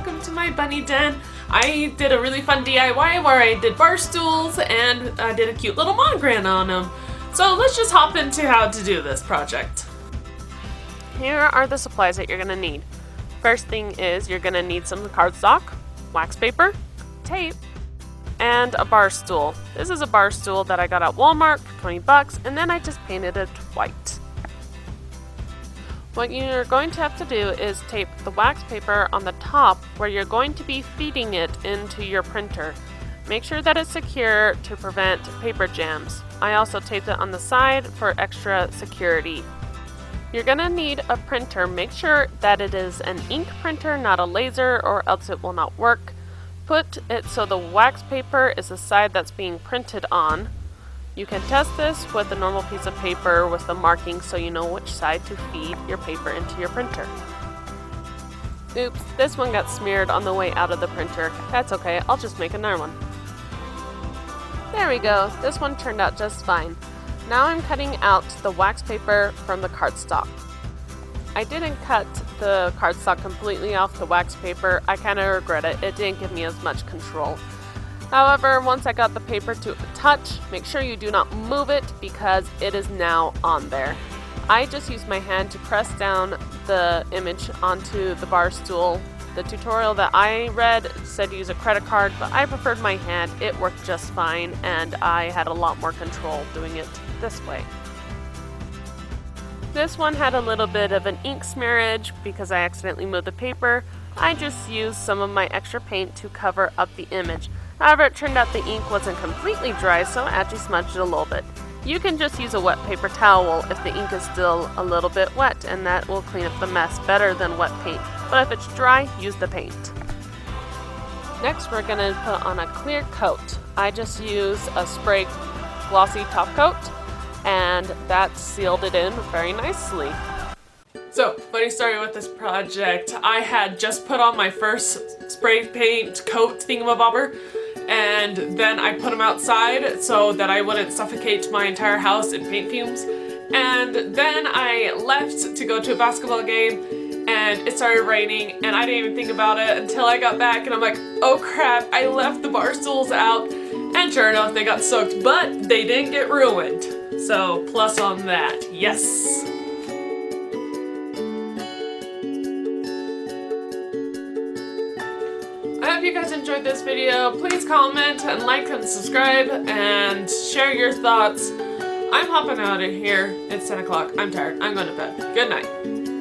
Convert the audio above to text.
welcome to my bunny den. I did a really fun DIY where I did bar stools and I did a cute little monogram on them. So let's just hop into how to do this project. Here are the supplies that you're going to need. First thing is you're going to need some cardstock, wax paper, tape, and a bar stool. This is a bar stool that I got at Walmart for 20 bucks, and then I just painted it white. What you're going to have to do is tape the wax paper on the top where you're going to be feeding it into your printer. Make sure that it's secure to prevent paper jams. I also taped it on the side for extra security. You're going to need a printer. Make sure that it is an ink printer, not a laser, or else it will not work. Put it so the wax paper is the side that's being printed on. You can test this with a normal piece of paper with the markings so you know which side to feed your paper into your printer. Oops, this one got smeared on the way out of the printer. That's okay, I'll just make another one. There we go, this one turned out just fine. Now I'm cutting out the wax paper from the cardstock. I didn't cut the cardstock completely off the wax paper. I kind of regret it. It didn't give me as much control. However, once I got the paper to touch, make sure you do not move it because it is now on there. I just used my hand to press down the image onto the bar stool. The tutorial that I read said use a credit card, but I preferred my hand. It worked just fine, and I had a lot more control doing it this way. This one had a little bit of an ink smearage because I accidentally moved the paper. I just used some of my extra paint to cover up the image. However, it turned out the ink wasn't completely dry, so I actually smudged it a little bit. You can just use a wet paper towel if the ink is still a little bit wet, and that will clean up the mess better than wet paint. But if it's dry, use the paint. Next, we're going to put on a clear coat. I just used a spray glossy top coat, and that sealed it in very nicely. So, funny story with this project. I had just put on my first spray paint coat thingamabobber, and then I put them outside so that I wouldn't suffocate my entire house in paint fumes. And then I left to go to a basketball game, and it started raining, and I didn't even think about it until I got back, and I'm like, oh crap, I left the bar stools out, and sure enough, they got soaked, but they didn't get ruined. So, plus on that, yes! I hope you guys enjoyed this video. Please comment and like and subscribe and share your thoughts. I'm hopping out of here. It's 10 o'clock. I'm tired. I'm going to bed. Good night.